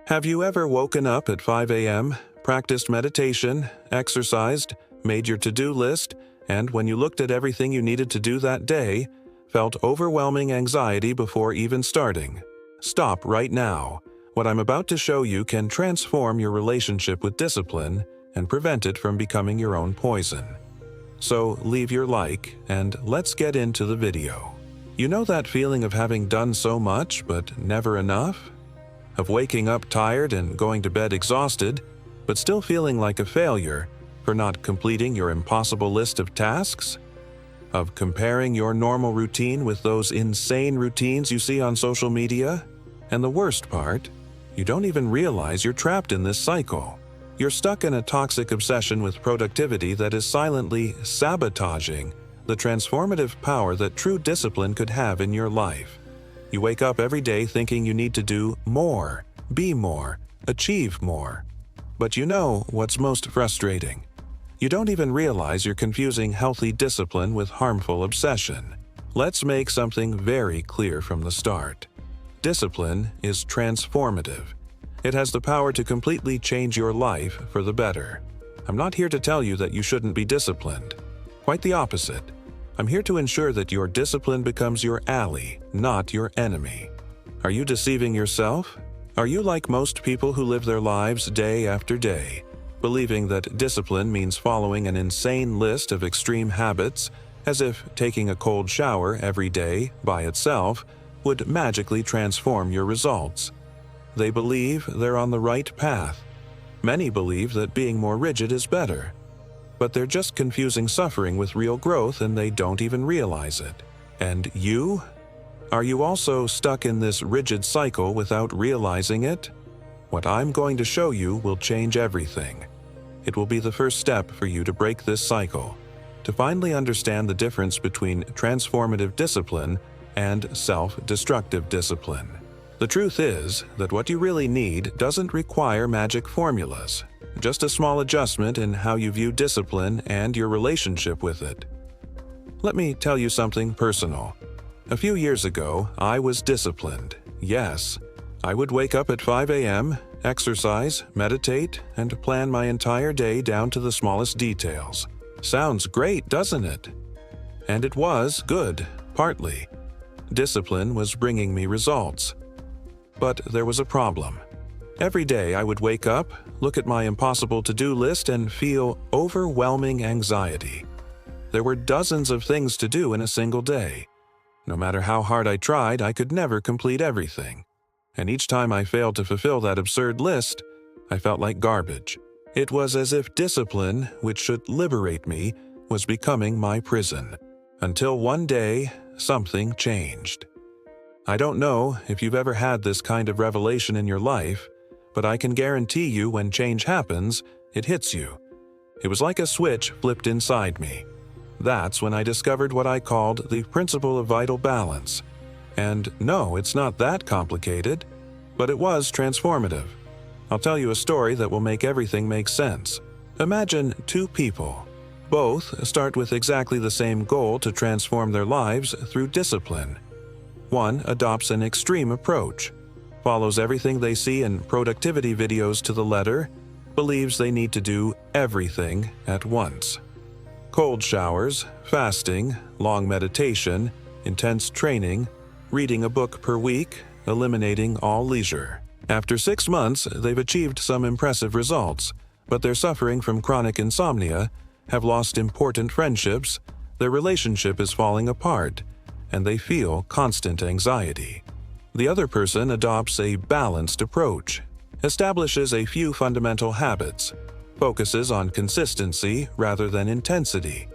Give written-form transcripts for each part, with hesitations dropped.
Have you ever woken up at 5 a.m., practiced meditation, exercised, made your to-do list, and when you looked at everything you needed to do that day, felt overwhelming anxiety before even starting? Stop right now. What I'm about to show you can transform your relationship with discipline and prevent it from becoming your own poison. So leave your like and let's get into the video. You know that feeling of having done so much but never enough? Of waking up tired and going to bed exhausted, but still feeling like a failure for not completing your impossible list of tasks? Of comparing your normal routine with those insane routines you see on social media? And the worst part, you don't even realize you're trapped in this cycle. You're stuck in a toxic obsession with productivity that is silently sabotaging the transformative power that true discipline could have in your life. You wake up every day thinking you need to do more, be more, achieve more. But you know what's most frustrating? You don't even realize you're confusing healthy discipline with harmful obsession. Let's make something very clear from the start. Discipline is transformative. It has the power to completely change your life for the better. I'm not here to tell you that you shouldn't be disciplined. Quite the opposite. I'm here to ensure that your discipline becomes your ally, not your enemy. Are you deceiving yourself? Are you like most people who live their lives day after day, believing that discipline means following an insane list of extreme habits, as if taking a cold shower every day by itself would magically transform your results? They believe they're on the right path. Many believe that being more rigid is better. But they're just confusing suffering with real growth and they don't even realize it. And you? Are you also stuck in this rigid cycle without realizing it? What I'm going to show you will change everything. It will be the first step for you to break this cycle, to finally understand the difference between transformative discipline and self-destructive discipline. The truth is that what you really need doesn't require magic formulas, just a small adjustment in how you view discipline and your relationship with it. Let me tell you something personal. A few years ago, I was disciplined. Yes, I would wake up at 5 a.m., exercise, meditate, and plan my entire day down to the smallest details. Sounds great, doesn't it? And it was good, partly. Discipline was bringing me results. But there was a problem. Every day I would wake up, look at my impossible to-do list, and feel overwhelming anxiety. There were dozens of things to do in a single day. No matter how hard I tried, I could never complete everything. And each time I failed to fulfill that absurd list, I felt like garbage. It was as if discipline, which should liberate me, was becoming my prison. Until one day, something changed. I don't know if you've ever had this kind of revelation in your life, but I can guarantee you when change happens, it hits you. It was like a switch flipped inside me. That's when I discovered what I called the principle of vital balance. And no, it's not that complicated, but it was transformative. I'll tell you a story that will make everything make sense. Imagine two people. Both start with exactly the same goal to transform their lives through discipline. One adopts an extreme approach, follows everything they see in productivity videos to the letter, believes they need to do everything at once. Cold showers, fasting, long meditation, intense training, reading a book per week, eliminating all leisure. After 6 months, they've achieved some impressive results, but they're suffering from chronic insomnia, have lost important friendships, their relationship is falling apart, and they feel constant anxiety. The other person adopts a balanced approach, establishes a few fundamental habits, focuses on consistency rather than intensity,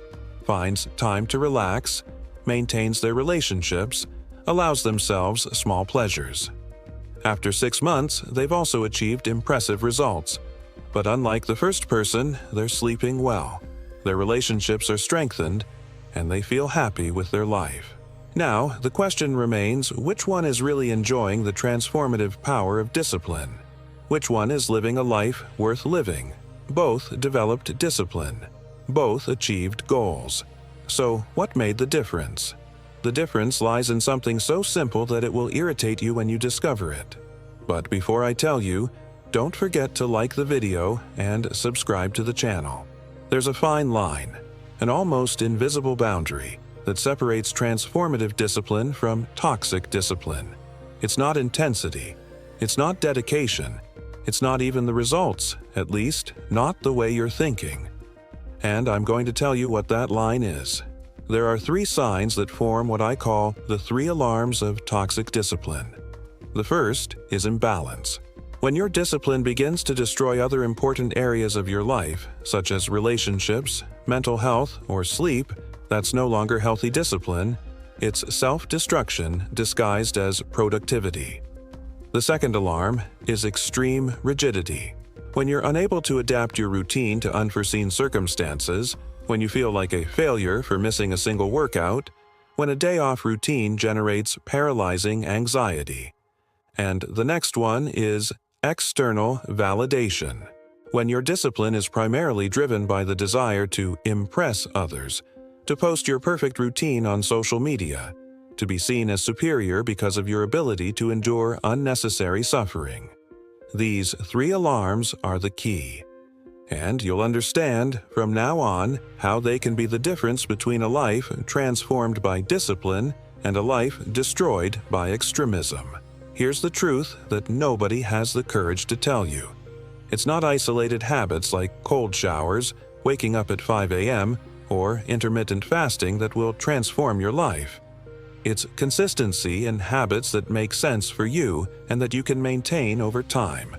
finds time to relax, maintains their relationships, allows themselves small pleasures. After 6 months, they've also achieved impressive results. But unlike the first person, they're sleeping well, their relationships are strengthened, and they feel happy with their life. Now, the question remains, which one is really enjoying the transformative power of discipline? Which one is living a life worth living? Both developed discipline. Both achieved goals. So, what made the difference? The difference lies in something so simple that it will irritate you when you discover it. But before I tell you, don't forget to like the video and subscribe to the channel. There's a fine line, an almost invisible boundary, that separates transformative discipline from toxic discipline. It's not intensity. It's not dedication. It's not even the results, at least not the way you're thinking. And I'm going to tell you what that line is. There are 3 signs that form what I call the 3 alarms of toxic discipline. The first is imbalance. When your discipline begins to destroy other important areas of your life, such as relationships, mental health, or sleep, that's no longer healthy discipline. It's self-destruction disguised as productivity. The second alarm is extreme rigidity. When you're unable to adapt your routine to unforeseen circumstances, when you feel like a failure for missing a single workout, when a day-off routine generates paralyzing anxiety. And the next one is external validation. When your discipline is primarily driven by the desire to impress others, to post your perfect routine on social media, to be seen as superior because of your ability to endure unnecessary suffering. These 3 alarms are the key. And you'll understand from now on how they can be the difference between a life transformed by discipline and a life destroyed by extremism. Here's the truth that nobody has the courage to tell you. It's not isolated habits like cold showers, waking up at 5 a.m., or intermittent fasting that will transform your life. It's consistency in habits that make sense for you and that you can maintain over time.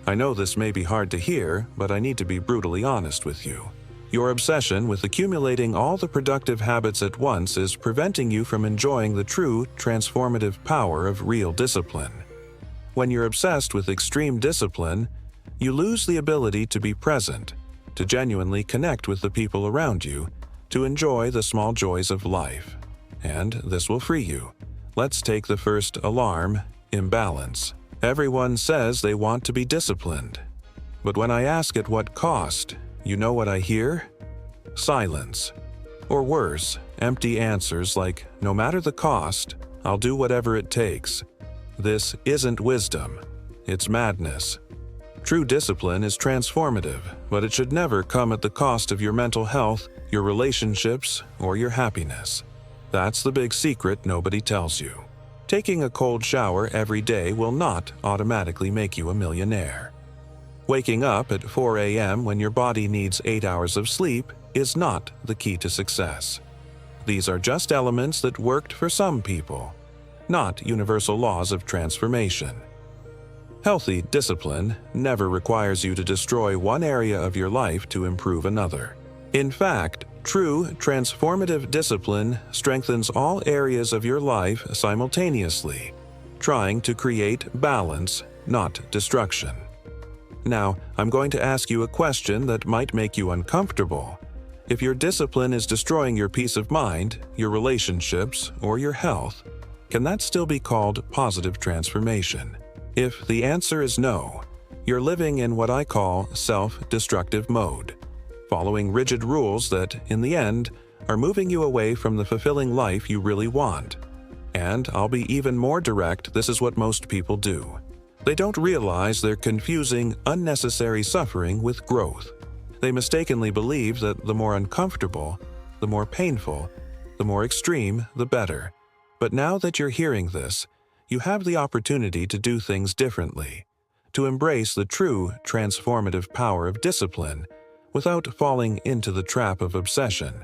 I know this may be hard to hear, but I need to be brutally honest with you. Your obsession with accumulating all the productive habits at once is preventing you from enjoying the true transformative power of real discipline. When you're obsessed with extreme discipline, you lose the ability to be present, to genuinely connect with the people around you, to enjoy the small joys of life. And this will free you. Let's take the first alarm, imbalance. Everyone says they want to be disciplined. But when I ask at what cost, you know what I hear? Silence. Or worse, empty answers like, no matter the cost, I'll do whatever it takes. This isn't wisdom. It's madness. True discipline is transformative, but it should never come at the cost of your mental health, your relationships, or your happiness. That's the big secret nobody tells you. Taking a cold shower every day will not automatically make you a millionaire. Waking up at 4 a.m. when your body needs 8 hours of sleep is not the key to success. These are just elements that worked for some people, not universal laws of transformation. Healthy discipline never requires you to destroy one area of your life to improve another. In fact, true transformative discipline strengthens all areas of your life simultaneously, trying to create balance, not destruction. Now, I'm going to ask you a question that might make you uncomfortable. If your discipline is destroying your peace of mind, your relationships, or your health, can that still be called positive transformation? If the answer is no, you're living in what I call self-destructive mode, following rigid rules that, in the end, are moving you away from the fulfilling life you really want. And I'll be even more direct, this is what most people do. They don't realize they're confusing unnecessary suffering with growth. They mistakenly believe that the more uncomfortable, the more painful, the more extreme, the better. But now that you're hearing this, you have the opportunity to do things differently, to embrace the true transformative power of discipline without falling into the trap of obsession.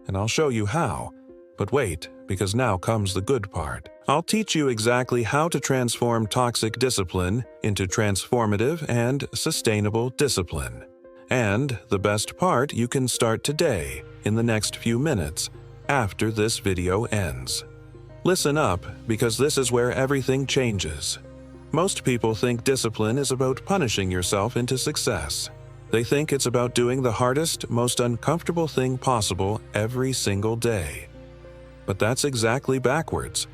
And I'll show you how. But wait, because now comes the good part. I'll teach you exactly how to transform toxic discipline into transformative and sustainable discipline. And the best part, you can start today, in the next few minutes, after this video ends. Listen up, because this is where everything changes. Most people think discipline is about punishing yourself into success. They think it's about doing the hardest, most uncomfortable thing possible every single day. But that's exactly backwards.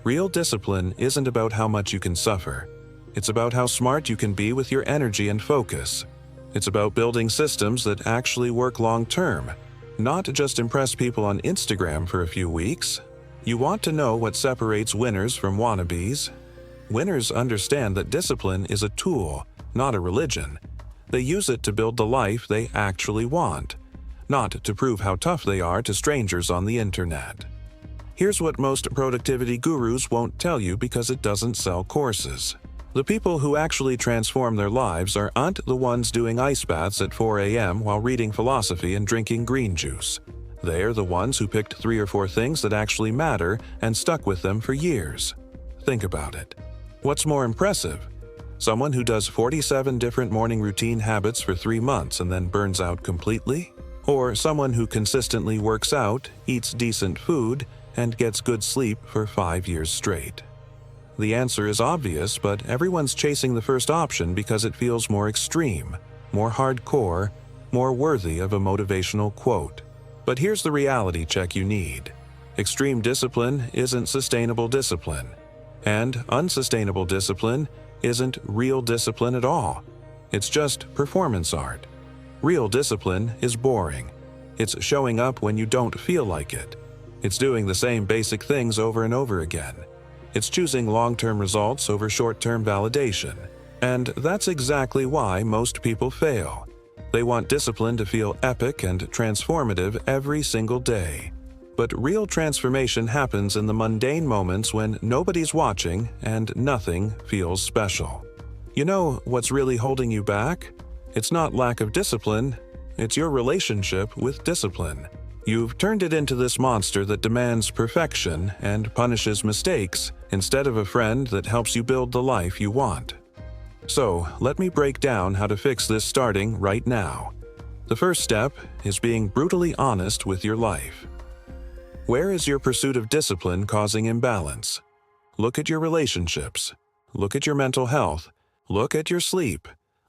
Real discipline isn't about how much you can suffer. It's about how smart you can be with your energy and focus. It's about building systems that actually work long-term, not just impress people on Instagram for a few weeks. You want to know what separates winners from wannabes? Winners understand that discipline is a tool, not a religion. They use it to build the life they actually want, not to prove how tough they are to strangers on the internet. Here's what most productivity gurus won't tell you because it doesn't sell courses. The people who actually transform their lives aren't the ones doing ice baths at 4 a.m. while reading philosophy and drinking green juice. They're the ones who picked 3 or 4 things that actually matter and stuck with them for years. Think about it. What's more impressive? Someone who does 47 different morning routine habits for 3 months and then burns out completely? Or someone who consistently works out, eats decent food, and gets good sleep for 5 years straight? The answer is obvious, but everyone's chasing the first option because it feels more extreme, more hardcore, more worthy of a motivational quote. But here's the reality check you need. Extreme discipline isn't sustainable discipline. And unsustainable discipline isn't real discipline at all. It's just performance art. Real discipline is boring. It's showing up when you don't feel like it. It's doing the same basic things over and over again. It's choosing long-term results over short-term validation. And that's exactly why most people fail. They want discipline to feel epic and transformative every single day. But real transformation happens in the mundane moments when nobody's watching and nothing feels special. You know what's really holding you back? It's not lack of discipline, it's your relationship with discipline. You've turned it into this monster that demands perfection and punishes mistakes instead of a friend that helps you build the life you want. So, let me break down how to fix this starting right now. The first step is being brutally honest with your life. Where is your pursuit of discipline causing imbalance? Look at your relationships. Look at your mental health. Look at your sleep.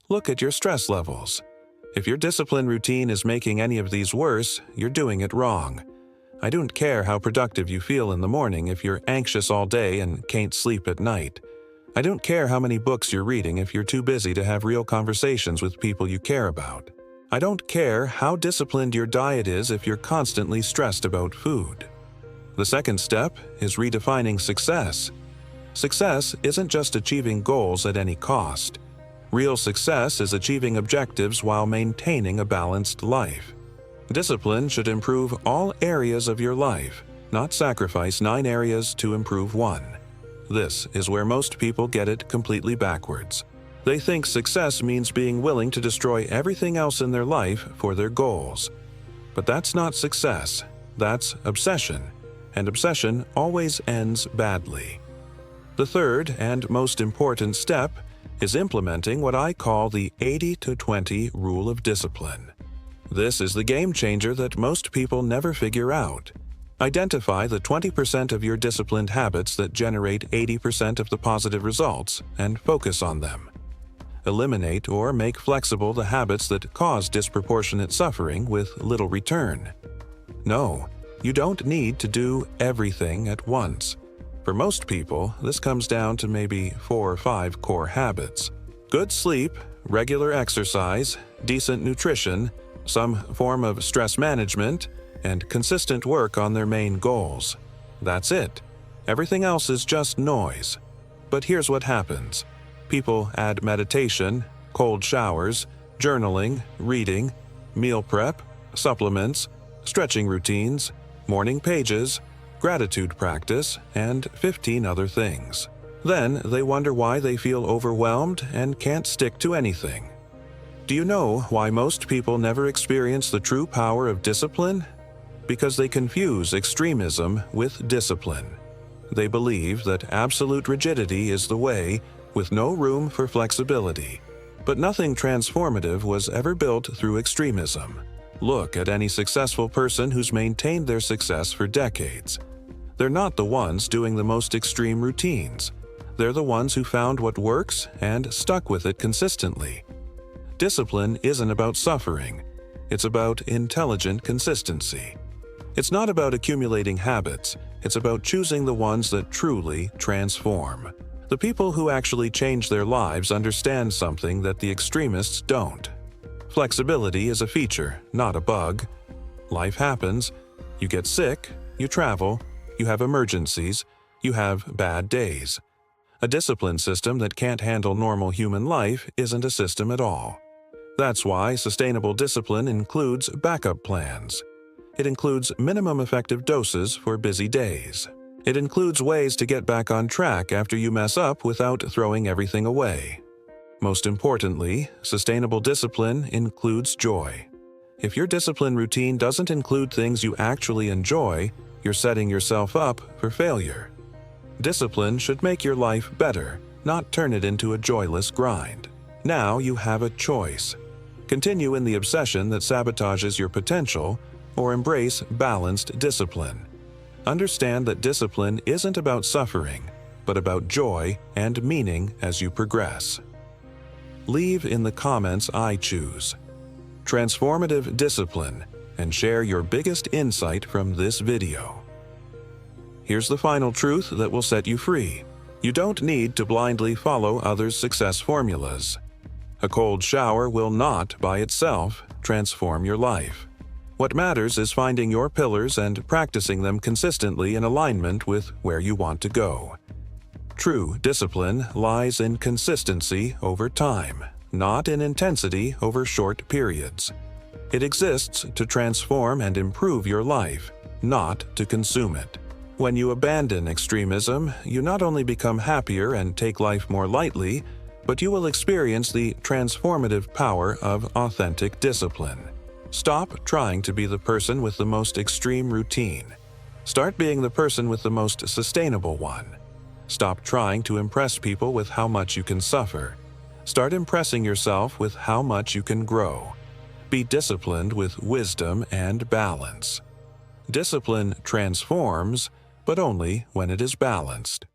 Look at your stress levels. If your discipline routine is making any of these worse, you're doing it wrong. I don't care how productive you feel in the morning if you're anxious all day and can't sleep at night. I don't care how many books you're reading if you're too busy to have real conversations with people you care about. I don't care how disciplined your diet is if you're constantly stressed about food. The second step is redefining success. Success isn't just achieving goals at any cost. Real success is achieving objectives while maintaining a balanced life. Discipline should improve all areas of your life, not sacrifice 9 areas to improve 1. This is where most people get it completely backwards. They think success means being willing to destroy everything else in their life for their goals. But that's not success, that's obsession, and obsession always ends badly. The third and most important step is implementing what I call the 80-20 rule of discipline. This is the game changer that most people never figure out. Identify the 20% of your disciplined habits that generate 80% of the positive results and focus on them. Eliminate or make flexible the habits that cause disproportionate suffering with little return. No, you don't need to do everything at once. For most people, this comes down to maybe 4 or 5 core habits. Good sleep, regular exercise, decent nutrition, some form of stress management, and consistent work on their main goals. That's it. Everything else is just noise. But here's what happens. People add meditation, cold showers, journaling, reading, meal prep, supplements, stretching routines, morning pages, gratitude practice, and 15 other things. Then they wonder why they feel overwhelmed and can't stick to anything. Do you know why most people never experience the true power of discipline? Because they confuse extremism with discipline. They believe that absolute rigidity is the way, with no room for flexibility. But nothing transformative was ever built through extremism. Look at any successful person who's maintained their success for decades. They're not the ones doing the most extreme routines. They're the ones who found what works and stuck with it consistently. Discipline isn't about suffering. It's about intelligent consistency. It's not about accumulating habits. It's about choosing the ones that truly transform. The people who actually change their lives understand something that the extremists don't. Flexibility is a feature, not a bug. Life happens. You get sick, you travel, you have emergencies, you have bad days. A discipline system that can't handle normal human life isn't a system at all. That's why sustainable discipline includes backup plans. It includes minimum effective doses for busy days. It includes ways to get back on track after you mess up without throwing everything away. Most importantly, sustainable discipline includes joy. If your discipline routine doesn't include things you actually enjoy, you're setting yourself up for failure. Discipline should make your life better, not turn it into a joyless grind. Now you have a choice. Continue in the obsession that sabotages your potential, or embrace balanced discipline. Understand that discipline isn't about suffering, but about joy and meaning as you progress. Leave in the comments I choose transformative discipline and share your biggest insight from this video. Here's the final truth that will set you free. You don't need to blindly follow others' success formulas. A cold shower will not, by itself, transform your life. What matters is finding your pillars and practicing them consistently in alignment with where you want to go. True discipline lies in consistency over time, not in intensity over short periods. It exists to transform and improve your life, not to consume it. When you abandon extremism, you not only become happier and take life more lightly, but you will experience the transformative power of authentic discipline. Stop trying to be the person with the most extreme routine. Start being the person with the most sustainable one. Stop trying to impress people with how much you can suffer. Start impressing yourself with how much you can grow. Be disciplined with wisdom and balance. Discipline transforms, but only when it is balanced.